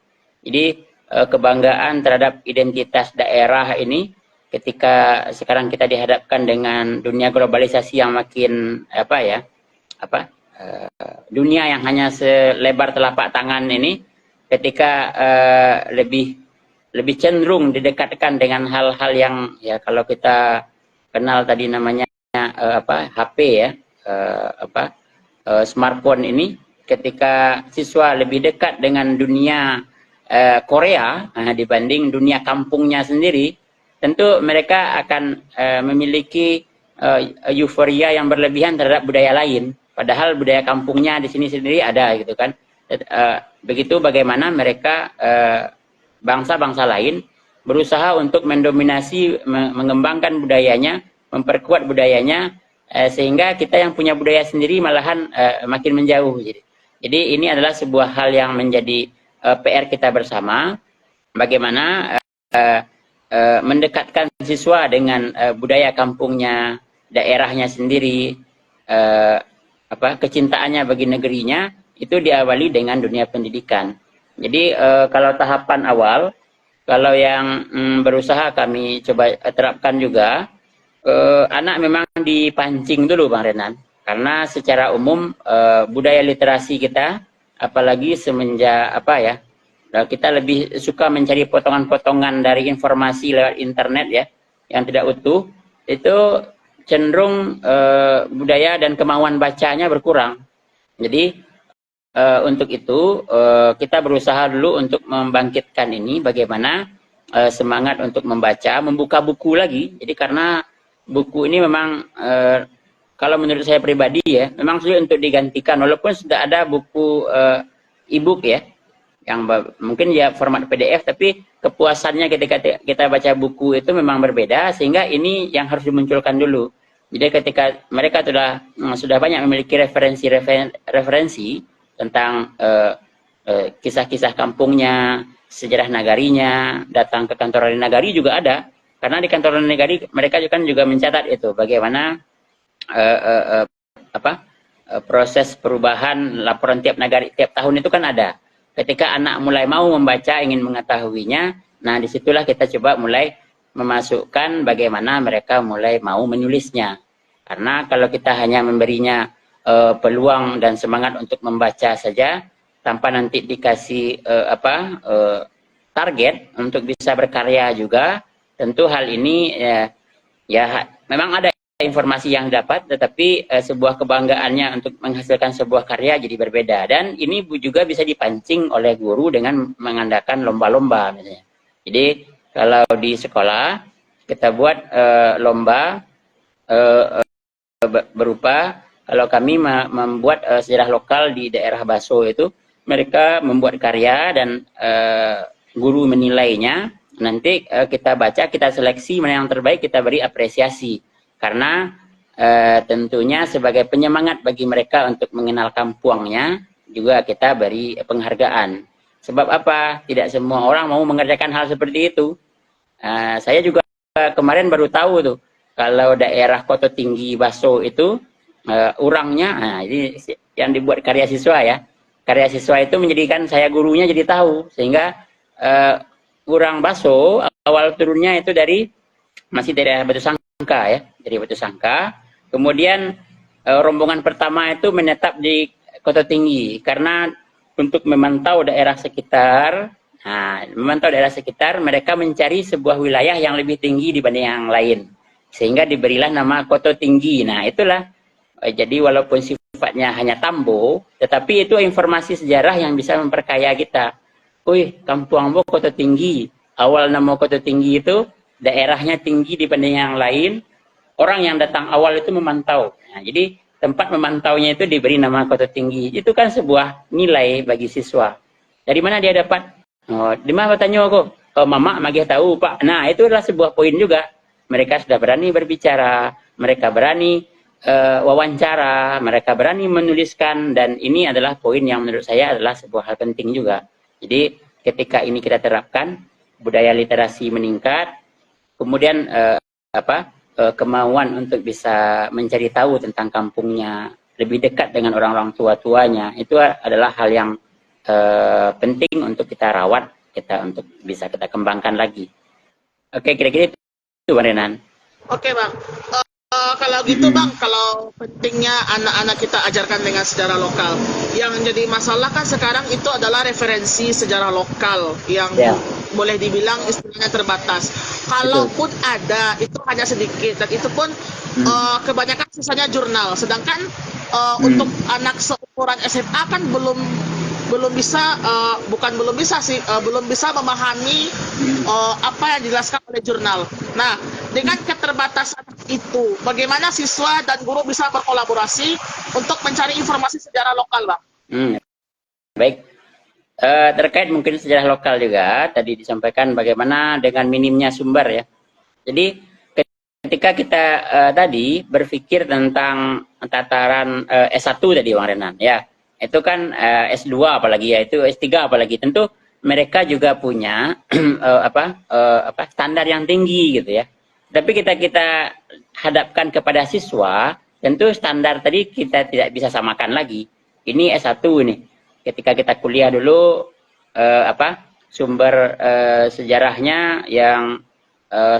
Jadi kebanggaan terhadap identitas daerah ini, ketika sekarang kita dihadapkan dengan dunia globalisasi yang makin dunia yang hanya selebar telapak tangan ini, ketika lebih cenderung didekatkan dengan hal-hal yang ya kalau kita kenal tadi namanya HP ya, smartphone ini, ketika siswa lebih dekat dengan dunia Korea dibanding dunia kampungnya sendiri, tentu mereka akan memiliki euforia yang berlebihan terhadap budaya lain, padahal budaya kampungnya di sini sendiri ada gitu kan. Begitu bagaimana mereka bangsa-bangsa lain berusaha untuk mendominasi, mengembangkan budayanya, memperkuat budayanya, sehingga kita yang punya budaya sendiri malahan makin menjauh. Jadi ini adalah sebuah hal yang menjadi PR kita bersama, bagaimana mendekatkan siswa dengan budaya kampungnya, daerahnya sendiri, kecintaannya bagi negerinya, itu diawali dengan dunia pendidikan. Jadi kalau tahapan awal, kalau yang berusaha kami coba terapkan juga, anak memang dipancing dulu Bang Renan, karena secara umum budaya literasi kita, apalagi semenjak kita lebih suka mencari potongan-potongan dari informasi lewat internet ya, yang tidak utuh, itu cenderung budaya dan kemauan bacanya berkurang. Jadi untuk itu kita berusaha dulu untuk membangkitkan ini, bagaimana semangat untuk membaca, membuka buku lagi. Jadi karena buku ini memang kalau menurut saya pribadi ya, memang sulit untuk digantikan, walaupun sudah ada buku e-book ya, yang mungkin ya format PDF, tapi kepuasannya ketika kita baca buku itu memang berbeda, sehingga ini yang harus dimunculkan dulu. Jadi ketika mereka sudah banyak memiliki referensi tentang kisah-kisah kampungnya, sejarah nagarinya, datang ke kantor nagari juga ada. Karena di kantor nagari mereka juga mencatat itu bagaimana proses perubahan laporan tiap nagari tiap tahun itu kan ada. Ketika anak mulai mau membaca, ingin mengetahuinya, nah disitulah kita coba mulai memasukkan bagaimana mereka mulai mau menulisnya. Karena kalau kita hanya memberinya peluang dan semangat untuk membaca saja, tanpa nanti dikasih target untuk bisa berkarya juga, tentu hal ini ya memang ada informasi yang dapat, tetapi sebuah kebanggaannya untuk menghasilkan sebuah karya jadi berbeda. Dan ini juga bisa dipancing oleh guru dengan mengadakan lomba-lomba misalnya. Jadi kalau di sekolah kita buat lomba berupa, kalau kami membuat sejarah lokal di daerah Baso itu, mereka membuat karya dan guru menilainya. Nanti kita baca, kita seleksi mana yang terbaik, kita beri apresiasi. Karena tentunya sebagai penyemangat bagi mereka untuk mengenal kampungnya, juga kita beri penghargaan. Sebab apa? Tidak semua orang mau mengerjakan hal seperti itu. Saya juga kemarin baru tahu tuh, kalau daerah Koto Tinggi Baso itu urangnya, ini yang dibuat karya siswa ya. Karya siswa itu menjadikan saya gurunya jadi tahu, sehingga urang Baso awal turunnya itu masih dari Batu Sangka ya, dari Batu Sangka. Kemudian rombongan pertama itu menetap di Koto Tinggi karena untuk memantau daerah sekitar. Nah, memantau daerah sekitar, mereka mencari sebuah wilayah yang lebih tinggi dibanding yang lain, sehingga diberilah nama Koto Tinggi. Nah, itulah jadi walaupun sifatnya hanya tambo, tetapi itu informasi sejarah yang bisa memperkaya kita. Wih, Kampung Ambo Koto Tinggi. Awal nama Koto Tinggi itu daerahnya tinggi dibanding yang lain. Orang yang datang awal itu memantau. Nah, jadi tempat memantaunya itu diberi nama Koto Tinggi. Itu kan sebuah nilai bagi siswa. Dari mana dia dapat? Oh, di mana bertanya kok? Oh, mama magih tahu, Pak. Nah, itu adalah sebuah poin juga. Mereka sudah berani berbicara, mereka berani wawancara, mereka berani menuliskan, dan ini adalah poin yang menurut saya adalah sebuah hal penting juga. Jadi ketika ini kita terapkan, budaya literasi meningkat, kemudian kemauan untuk bisa mencari tahu tentang kampungnya, lebih dekat dengan orang-orang tua-tuanya, itu adalah hal yang penting untuk kita rawat, untuk bisa kita kembangkan lagi. Oke, kira-kira itu Bang Renan. Oke Bang, kalau gitu Bang, kalau pentingnya anak-anak kita ajarkan dengan sejarah lokal, yang jadi masalah kan sekarang itu adalah referensi sejarah lokal yang boleh dibilang istilahnya terbatas. Kalaupun ada, itu hanya sedikit, dan itu pun kebanyakan sisanya jurnal. Sedangkan untuk anak seukuran SMA kan belum bisa belum bisa memahami apa yang dijelaskan oleh jurnal. Nah, dengan keterbatasan itu, bagaimana siswa dan guru bisa berkolaborasi untuk mencari informasi sejarah lokal, Bang? Baik, terkait mungkin sejarah lokal juga tadi disampaikan bagaimana dengan minimnya sumber ya. Jadi ketika kita tadi berpikir tentang tataran S1 tadi Bang Renan ya, itu kan S2 apalagi ya, itu S3 apalagi, tentu mereka juga punya standar yang tinggi gitu ya. Tapi kita hadapkan kepada siswa, tentu standar tadi kita tidak bisa samakan lagi. Ini S1 nih. Ketika kita kuliah dulu sumber sejarahnya yang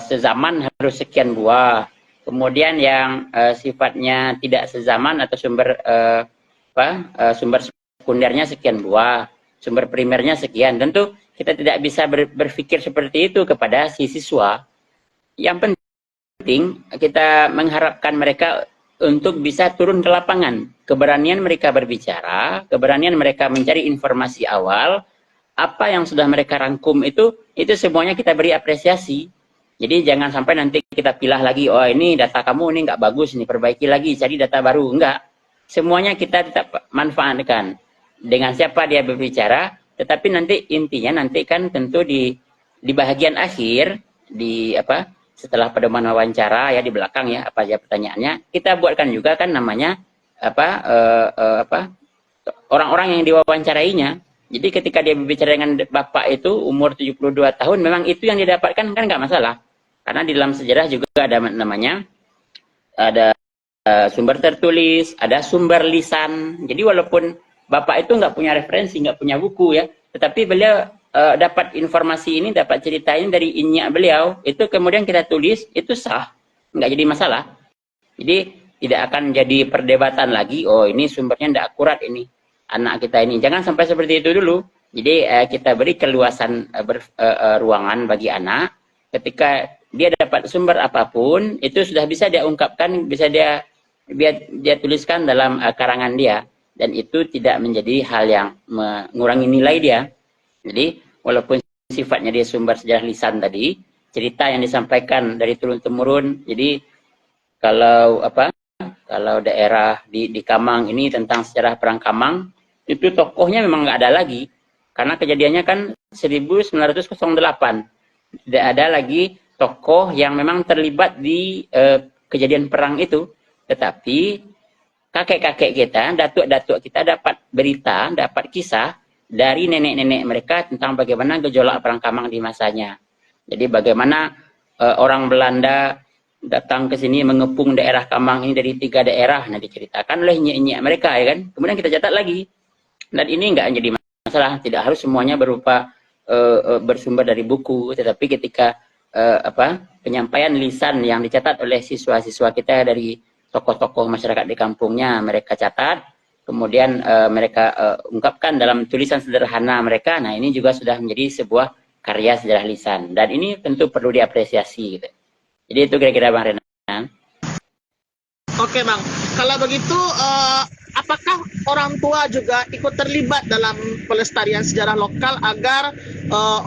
sezaman harus sekian buah. Kemudian yang sifatnya tidak sezaman atau sumber sumber sekundernya sekian buah, sumber primernya sekian. Tentu kita tidak bisa berpikir seperti itu kepada si siswa. Yang penting kita mengharapkan mereka untuk bisa turun ke lapangan. Keberanian mereka berbicara, keberanian mereka mencari informasi awal, apa yang sudah mereka rangkum itu semuanya kita beri apresiasi. Jadi jangan sampai nanti kita pilah lagi, oh ini data kamu ini nggak bagus, ini perbaiki lagi, cari data baru. Enggak. Semuanya kita tetap manfaatkan. Dengan siapa dia berbicara, tetapi nanti intinya nanti kan tentu di bagian akhir, setelah pedoman wawancara ya di belakang ya apa aja pertanyaannya, kita buatkan juga kan namanya orang-orang yang diwawancarainya. Jadi ketika dia berbicara dengan bapak itu umur 72 tahun, memang itu yang didapatkan kan nggak masalah. Karena di dalam sejarah juga ada namanya, ada sumber tertulis, ada sumber lisan. Jadi walaupun bapak itu nggak punya referensi, nggak punya buku ya, tetapi beliau dapat informasi ini, dapat cerita ini dari inyak beliau, itu kemudian kita tulis, itu sah, nggak jadi masalah. Jadi tidak akan jadi perdebatan lagi, oh ini sumbernya tidak akurat ini, anak kita ini. Jangan sampai seperti itu dulu. Jadi kita beri keluasan ruangan bagi anak, ketika dia dapat sumber apapun, itu sudah bisa dia ungkapkan, bisa dia tuliskan dalam karangan dia. Dan itu tidak menjadi hal yang mengurangi nilai dia. Jadi walaupun sifatnya dia sumber sejarah lisan tadi, cerita yang disampaikan dari turun-temurun. Jadi kalau daerah di Kamang ini tentang sejarah perang Kamang, itu tokohnya memang nggak ada lagi. Karena kejadiannya kan 1908. Tidak ada lagi tokoh yang memang terlibat di kejadian perang itu. Tetapi kakek-kakek kita, datuk-datuk kita dapat berita, dapat kisah dari nenek-nenek mereka tentang bagaimana gejolak perang Kamang di masanya. Jadi bagaimana orang Belanda datang ke sini mengepung daerah Kamang ini dari 3 daerah. Nah, diceritakan oleh nyek-nyek mereka ya kan. Kemudian kita catat lagi. Dan ini enggak jadi masalah, tidak harus semuanya berupa bersumber dari buku, tetapi ketika penyampaian lisan yang dicatat oleh siswa-siswa kita dari tokoh-tokoh masyarakat di kampungnya, mereka catat, kemudian mereka ungkapkan dalam tulisan sederhana mereka. Nah, ini juga sudah menjadi sebuah karya sejarah lisan, dan ini tentu perlu diapresiasi gitu. Jadi itu kira-kira Bang Renan. Oke Bang, kalau begitu apakah orang tua juga ikut terlibat dalam pelestarian sejarah lokal agar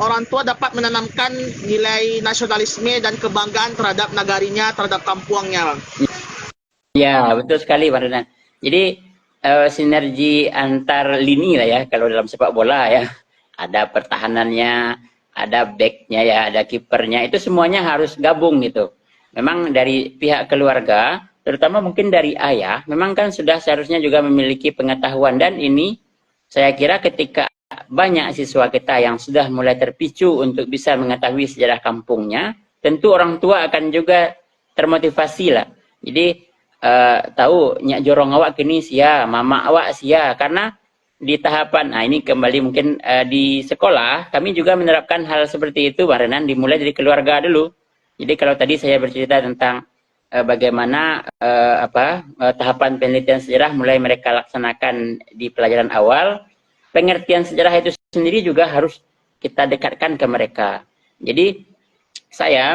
orang tua dapat menanamkan nilai nasionalisme dan kebanggaan terhadap nagarinya, terhadap kampungnya Bang? Ya, betul sekali Bang Renan. Jadi sinergi antar lini lah ya, kalau dalam sepak bola ya. Ada pertahanannya, ada backnya ya, ada kipernya, itu semuanya harus gabung gitu. Memang dari pihak keluarga, terutama mungkin dari ayah, memang kan sudah seharusnya juga memiliki pengetahuan. Dan ini saya kira ketika banyak siswa kita yang sudah mulai terpicu untuk bisa mengetahui sejarah kampungnya, tentu orang tua akan juga termotivasi lah. Jadi tahu nyak jorong awak kini sia, mama awak sia, karena di tahapan, nah ini kembali mungkin di sekolah, kami juga menerapkan hal seperti itu, Bang Renan, dimulai dari keluarga dulu. Jadi kalau tadi saya bercerita tentang bagaimana tahapan penelitian sejarah mulai mereka laksanakan di pelajaran awal, pengertian sejarah itu sendiri juga harus kita dekatkan ke mereka. Jadi saya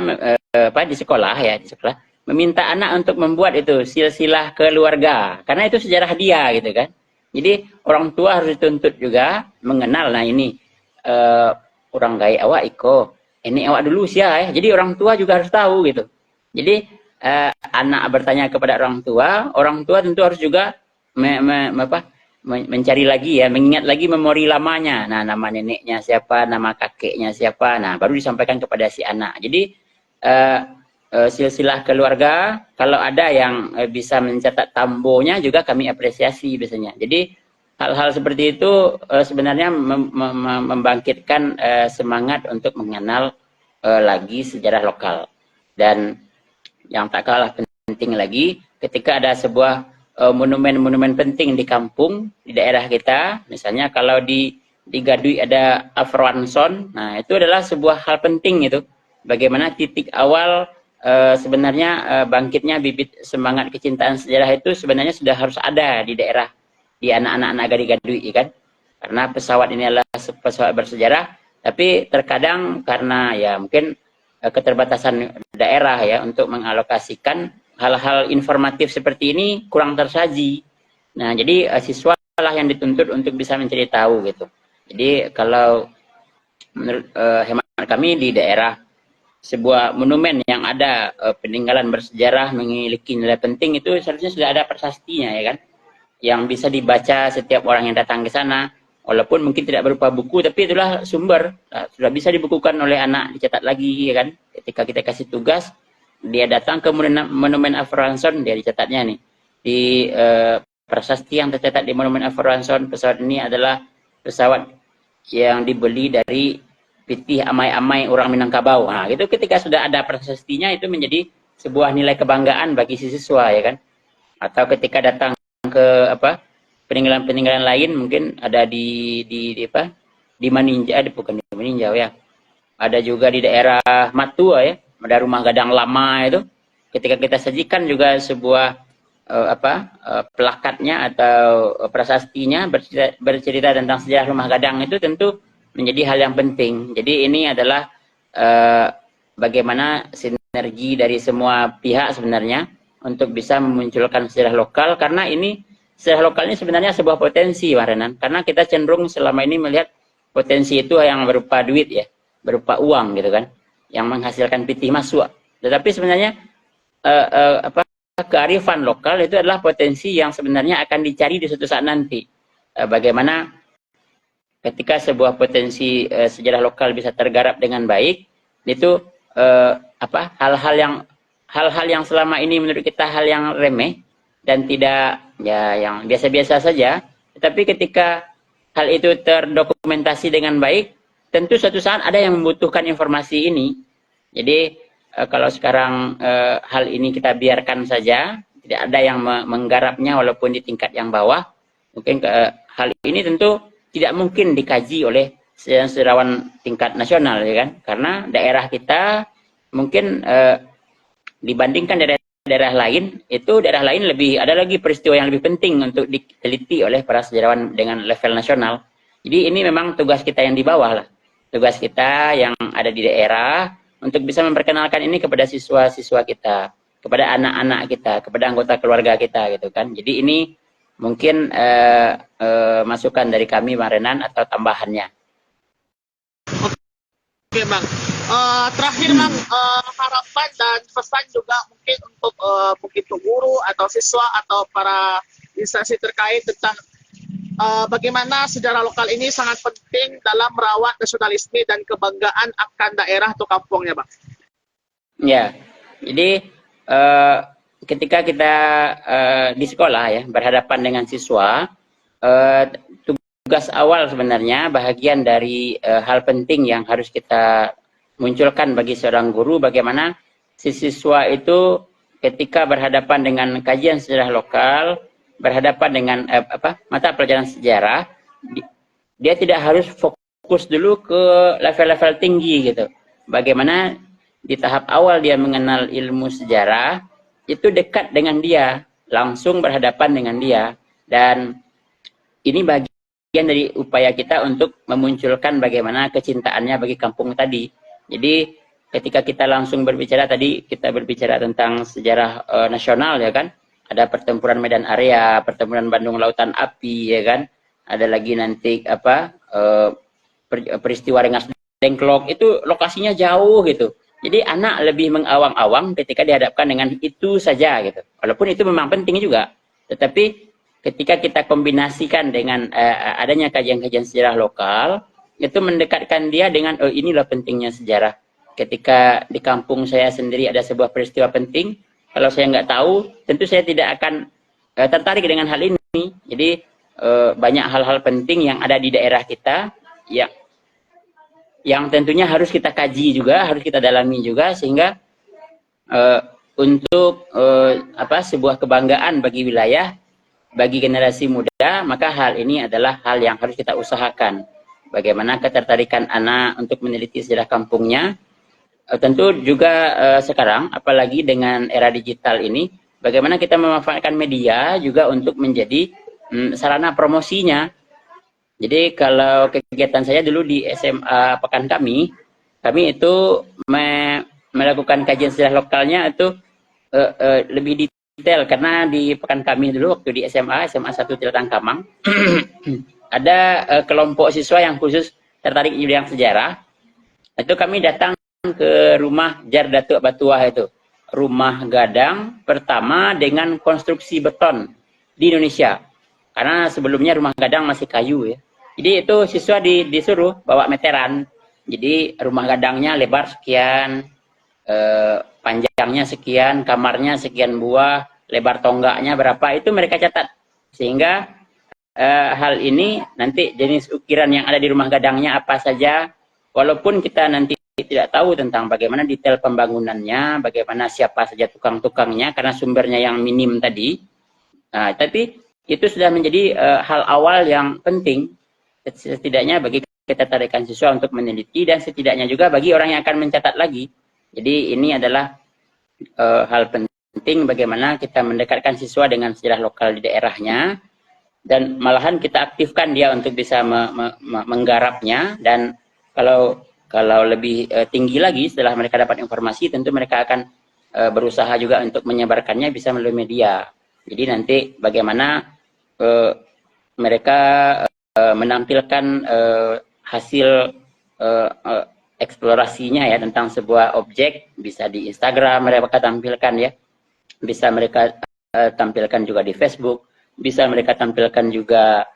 di sekolah meminta anak untuk membuat itu silsilah keluarga, karena itu sejarah dia gitu kan. Jadi orang tua harus dituntut juga mengenal, nah ini orang gaya awak iko, ini awak dulu sia ya. Jadi orang tua juga harus tahu gitu. Jadi anak bertanya kepada orang tua tentu harus juga mencari lagi ya, mengingat lagi memori lamanya. Nah, nama neneknya siapa, nama kakeknya siapa, nah baru disampaikan kepada si anak. Jadi silsilah keluarga, kalau ada yang bisa mencatat tambonya juga kami apresiasi biasanya. Jadi hal-hal seperti itu sebenarnya membangkitkan semangat untuk mengenal lagi sejarah lokal. Dan yang tak kalah penting lagi, ketika ada sebuah monumen-monumen penting di kampung, di daerah kita, misalnya kalau di Gadui ada Afroanson, nah itu adalah sebuah hal penting itu. Bagaimana titik awal sebenarnya bangkitnya bibit semangat kecintaan sejarah itu sebenarnya sudah harus ada di daerah, di anak-anak Nagari Gadui kan. Karena pesawat ini adalah pesawat bersejarah, tapi terkadang karena ya mungkin keterbatasan daerah ya untuk mengalokasikan hal-hal informatif seperti ini kurang tersaji. Nah, jadi siswa lah yang dituntut untuk bisa mencari tahu gitu. Jadi kalau menurut hemat kami di daerah sebuah monumen yang ada peninggalan bersejarah memiliki nilai penting, itu seharusnya sudah ada prasastinya ya kan, yang bisa dibaca setiap orang yang datang ke sana, walaupun mungkin tidak berupa buku, tapi itulah sumber, sudah bisa dibukukan oleh anak, dicatat lagi ya kan. Ketika kita kasih tugas, dia datang ke monumen Afroanson, dia dicatatnya nih di prasasti yang tercatat di monumen Afroanson, pesawat ini adalah pesawat yang dibeli dari pitih amai-amai orang Minangkabau. Nah, itu ketika sudah ada prasastinya itu menjadi sebuah nilai kebanggaan bagi si siswa, ya kan? Atau ketika datang ke apa peninggalan-peninggalan lain, mungkin ada di apa di Maninjau, bukan di Maninjau ya, ada juga di daerah Matua ya, ada rumah gadang lama itu. Ketika kita sajikan juga sebuah pelakatnya atau prasastinya bercerita tentang sejarah rumah gadang, itu tentu menjadi hal yang penting. Jadi ini adalah bagaimana sinergi dari semua pihak sebenarnya untuk bisa memunculkan sejarah lokal, karena ini sejarah lokal ini sebenarnya sebuah potensi, Pak Renan, karena kita cenderung selama ini melihat potensi itu yang berupa duit ya, berupa uang gitu kan, yang menghasilkan pitih masuk. Tetapi sebenarnya kearifan lokal itu adalah potensi yang sebenarnya akan dicari di suatu saat nanti. Bagaimana ketika sebuah potensi sejarah lokal bisa tergarap dengan baik, itu hal-hal yang selama ini menurut kita hal yang remeh dan tidak ya yang biasa-biasa saja, tetapi ketika hal itu terdokumentasi dengan baik, tentu suatu saat ada yang membutuhkan informasi ini. Jadi kalau sekarang hal ini kita biarkan saja, tidak ada yang menggarapnya walaupun di tingkat yang bawah, mungkin hal ini tentu tidak mungkin dikaji oleh sejarawan tingkat nasional, ya kan? Karena daerah kita mungkin dibandingkan daerah lain, itu daerah lain lebih ada lagi peristiwa yang lebih penting untuk diteliti oleh para sejarawan dengan level nasional. Jadi ini memang tugas kita yang di bawah lah, tugas kita yang ada di daerah untuk bisa memperkenalkan ini kepada siswa-siswa kita, kepada anak-anak kita, kepada anggota keluarga kita gitu kan. Jadi ini mungkin masukan dari kami, Bang Renan, atau tambahannya. Oke, Bang. Terakhir, Bang, harapan dan pesan juga mungkin untuk begitu guru atau siswa atau para instansi terkait tentang bagaimana sejarah lokal ini sangat penting dalam merawat nasionalisme dan kebanggaan akan daerah atau kampungnya, Bang. Ya, jadi ketika kita di sekolah ya berhadapan dengan siswa, tugas awal sebenarnya bahagian dari hal penting yang harus kita munculkan bagi seorang guru, bagaimana si siswa itu ketika berhadapan dengan kajian sejarah lokal, berhadapan dengan mata pelajaran sejarah, dia tidak harus fokus dulu ke level-level tinggi gitu. Bagaimana di tahap awal dia mengenal ilmu sejarah, itu dekat dengan dia, langsung berhadapan dengan dia. Dan ini bagian dari upaya kita untuk memunculkan bagaimana kecintaannya bagi kampung tadi. Jadi ketika kita langsung berbicara tadi, kita berbicara tentang sejarah nasional ya kan, ada pertempuran Medan Area, pertempuran Bandung Lautan Api, ya kan. Ada lagi nanti peristiwa Rengas Dengklok, itu lokasinya jauh gitu. Jadi anak lebih mengawang-awang ketika dihadapkan dengan itu saja gitu. Walaupun itu memang penting juga, tetapi ketika kita kombinasikan dengan adanya kajian-kajian sejarah lokal, itu mendekatkan dia dengan inilah pentingnya sejarah. Ketika di kampung saya sendiri ada sebuah peristiwa penting, kalau saya nggak tahu, tentu saya tidak akan tertarik dengan hal ini. Jadi banyak hal-hal penting yang ada di daerah kita, yang tentunya harus kita kaji juga, harus kita dalami juga, sehingga untuk sebuah kebanggaan bagi wilayah, bagi generasi muda, maka hal ini adalah hal yang harus kita usahakan. Bagaimana ketertarikan anak untuk meneliti sejarah kampungnya. Tentu juga sekarang, apalagi dengan era digital ini, bagaimana kita memanfaatkan media juga untuk menjadi sarana promosinya. Jadi kalau kegiatan saya dulu di SMA Pekan kami itu melakukan kajian sejarah lokalnya itu lebih detail, karena di Pekan kami dulu waktu di SMA 1 Ciletang Kamang, ada kelompok siswa yang khusus tertarik di bidang sejarah. Itu kami datang ke rumah Jar Datuk Batuah, itu rumah gadang pertama dengan konstruksi beton di Indonesia, karena sebelumnya rumah gadang masih kayu ya. Jadi itu siswa disuruh bawa meteran. Jadi rumah gadangnya lebar sekian, panjangnya sekian, kamarnya sekian buah, lebar tonggaknya berapa, itu mereka catat, sehingga hal ini nanti jenis ukiran yang ada di rumah gadangnya apa saja, walaupun kita nanti tidak tahu tentang bagaimana detail pembangunannya, bagaimana siapa saja tukang-tukangnya karena sumbernya yang minim tadi. Tapi itu sudah menjadi hal awal yang penting setidaknya bagi kita tarikan siswa untuk meneliti dan setidaknya juga bagi orang yang akan mencatat lagi. Jadi ini adalah hal penting bagaimana kita mendekatkan siswa dengan sejarah lokal di daerahnya dan malahan kita aktifkan dia untuk bisa menggarapnya. Dan kalau lebih tinggi lagi setelah mereka dapat informasi, tentu mereka akan berusaha juga untuk menyebarkannya bisa melalui media. Jadi nanti bagaimana mereka menampilkan hasil eksplorasinya ya tentang sebuah objek, bisa di Instagram mereka tampilkan ya, bisa mereka tampilkan juga di Facebook, bisa mereka tampilkan juga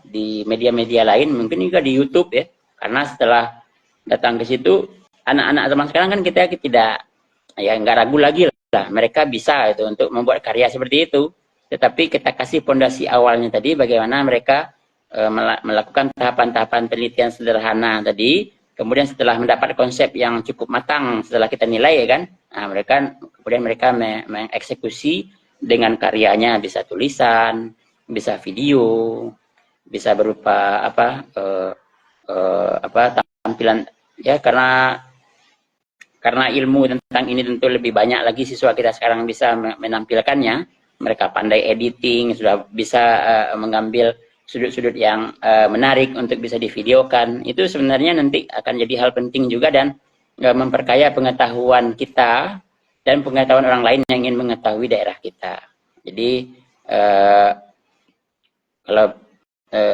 di media-media lain, mungkin juga di YouTube ya. Karena setelah datang ke situ, anak-anak zaman sekarang kan kita tidak, ya nggak ragu lagi lah, mereka bisa itu untuk membuat karya seperti itu. Tetapi kita kasih fondasi awalnya tadi, bagaimana mereka melakukan tahapan-tahapan penelitian sederhana tadi, kemudian setelah mendapat konsep yang cukup matang, setelah kita nilai ya kan, kemudian mereka mengeksekusi dengan karyanya, bisa tulisan, bisa video, bisa berupa tampilan ya, karena ilmu tentang ini tentu lebih banyak lagi siswa kita sekarang bisa menampilkannya. Mereka pandai editing, sudah bisa mengambil sudut-sudut yang menarik untuk bisa divideokan. Itu sebenarnya nanti akan jadi hal penting juga dan memperkaya pengetahuan kita dan pengetahuan orang lain yang ingin mengetahui daerah kita. Jadi kalau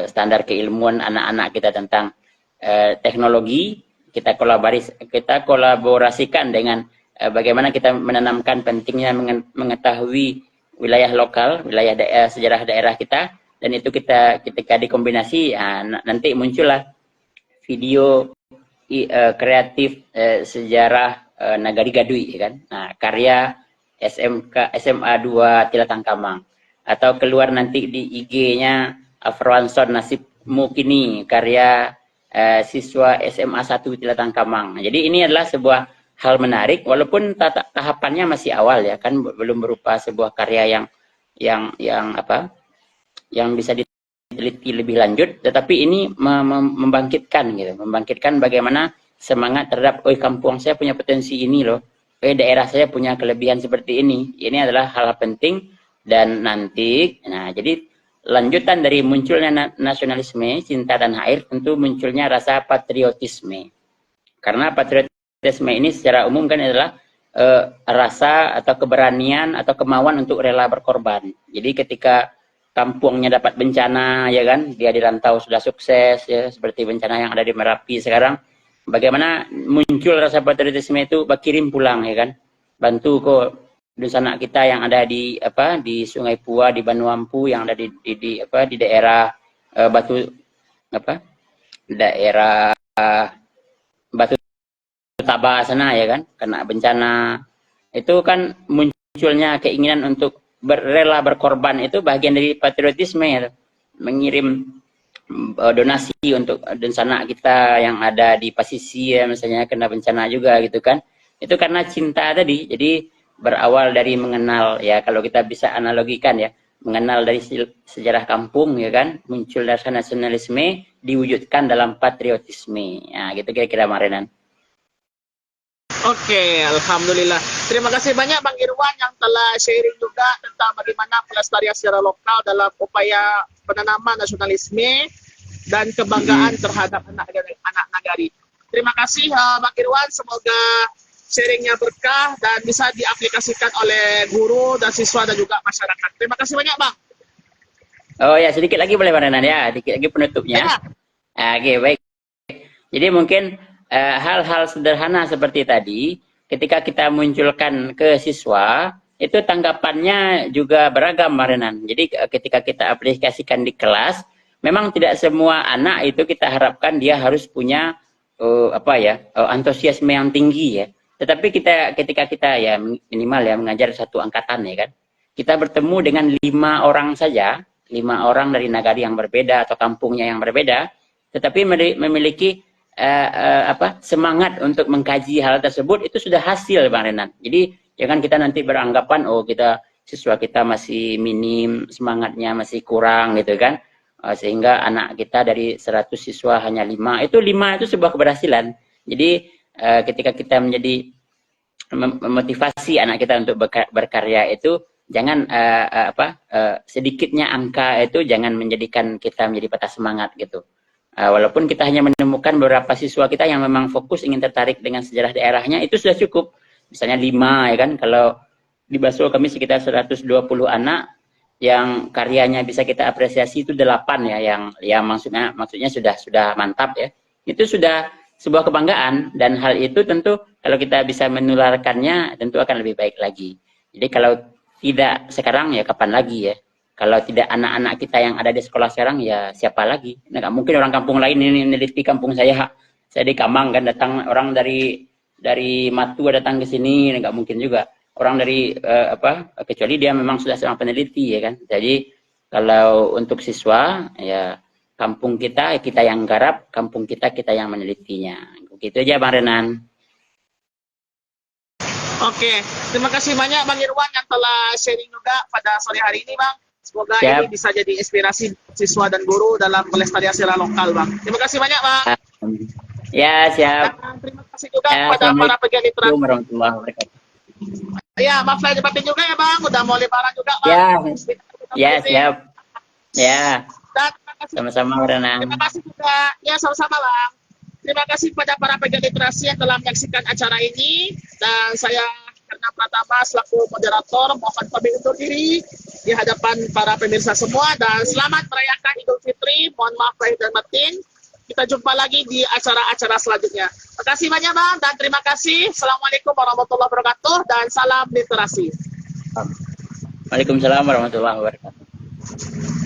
standar keilmuan anak-anak kita tentang teknologi, kita kolaborasikan dengan bagaimana kita menanamkan pentingnya mengetahui wilayah lokal, wilayah sejarah daerah kita, dan itu ketika dikombinasi, nanti muncullah video kreatif sejarah Nagari Gadui, kan? Nah, karya SMA 2 Tilatang Kamang, atau keluar nanti di IG-nya Afroanson Nasibmu Kini, karya siswa SMA 1 Tilatang Kamang. Jadi ini adalah sebuah hal menarik, walaupun tahapannya masih awal ya, kan belum berupa sebuah karya yang bisa diteliti lebih lanjut, tetapi ini membangkitkan bagaimana semangat terhadap, kampung saya punya potensi ini loh, daerah saya punya kelebihan seperti ini. Ini adalah hal penting. Dan nanti, jadi lanjutan dari munculnya nasionalisme, cinta dan air, tentu munculnya rasa patriotisme. Karena patriotisme ini secara umum kan adalah rasa atau keberanian atau kemauan untuk rela berkorban. Jadi ketika kampungnya dapat bencana, ya kan, dia di rantau sudah sukses, ya, seperti bencana yang ada di Merapi sekarang, bagaimana muncul rasa patriotisme itu, kirim pulang, ya kan, bantu kok sanak kita yang ada di Sungai Pua, di Banuampu, yang ada di daerah daerah Batu Taba sana, ya kan, kena bencana. Itu kan munculnya keinginan untuk rela berkorban, itu bagian dari patriotisme ya. Mengirim donasi untuk sanak kita yang ada di Pasisi ya, misalnya kena bencana juga gitu kan. Itu karena cinta tadi. Jadi berawal dari mengenal, ya kalau kita bisa analogikan ya, mengenal dari sejarah kampung, ya kan, muncul rasa nasionalisme diwujudkan dalam patriotisme. Nah, gitu kira-kira Marinan. Oke, alhamdulillah. Terima kasih banyak Bang Irwan yang telah sharing juga tentang bagaimana pelestarian secara lokal dalam upaya penanaman nasionalisme dan kebanggaan terhadap anak nagari. Terima kasih Bang Irwan, semoga sharingnya berkah dan bisa diaplikasikan oleh guru dan siswa dan juga masyarakat. Terima kasih banyak Bang. Oh ya, sedikit lagi boleh Marinan ya, sedikit lagi penutupnya. Ya. Oke, baik. Jadi mungkin hal-hal sederhana seperti tadi, ketika kita munculkan ke siswa, itu tanggapannya juga beragam Marinan. Jadi ketika kita aplikasikan di kelas, memang tidak semua anak itu kita harapkan dia harus punya antusiasme yang tinggi ya. Tetapi ketika kita ya minimal ya mengajar satu angkatan ya kan, kita bertemu dengan 5 orang saja, orang dari nagari yang berbeda atau kampungnya yang berbeda, tetapi memiliki semangat untuk mengkaji hal tersebut, itu sudah hasil, Bang Renan. Jadi jangan kita nanti beranggapan oh siswa kita masih minim, semangatnya masih kurang gitu kan, sehingga anak kita dari 100 siswa hanya 5 itu sebuah keberhasilan. Jadi ketika kita menjadi memotivasi anak kita untuk berkarya itu, jangan sedikitnya angka itu jangan menjadikan kita menjadi patah semangat gitu. Walaupun kita hanya menemukan beberapa siswa kita yang memang fokus ingin tertarik dengan sejarah daerahnya, itu sudah cukup. Misalnya 5 ya kan, kalau di Baso kami sekitar 120 anak yang karyanya bisa kita apresiasi itu 8 ya, yang maksudnya sudah mantap ya. Itu sudah sebuah kebanggaan, dan hal itu tentu kalau kita bisa menularkannya tentu akan lebih baik lagi. Jadi kalau tidak sekarang ya kapan lagi ya. Kalau tidak anak-anak kita yang ada di sekolah sekarang, ya siapa lagi? Nah, nggak mungkin orang kampung lain ini meneliti kampung saya. Saya di Kamang kan, datang orang dari Matu datang ke sini, nggak mungkin juga. Orang dari kecuali dia memang sudah seorang peneliti ya kan. Jadi kalau untuk siswa ya kampung kita yang garap, kampung kita yang menelitinya. Begitu aja Bang Renan. Oke, terima kasih banyak Bang Irwan yang telah sharing juga pada sore hari ini, Bang. Semoga ini bisa jadi inspirasi siswa dan guru dalam pelestarian sejarah lokal, Bang. Terima kasih banyak, Bang. Ya, siap. Dan terima kasih juga kepada para pegiat literasi. Assalamualaikum warahmatullahi wabarakatuh. Ya, maaf lahir batin juga ya, Bang. Udah mau lebaran juga, Bang. Ya, siap. Ya. Dan terima kasih. Sama-sama, Renan. Terima kasih juga. Ya, sama-sama, Bang. Terima kasih kepada para pegiat literasi yang telah menyaksikan acara ini. Dan saya Hernan Pratama selaku moderator mohon pamit undur diri di hadapan para pemirsa semua, dan selamat merayakan Idul Fitri. Mohon maaf lahir dan batin. Kita jumpa lagi di acara-acara selanjutnya. Terima kasih banyak, Bang, dan terima kasih. Assalamualaikum warahmatullahi wabarakatuh dan salam literasi. Waalaikumsalam warahmatullahi wabarakatuh.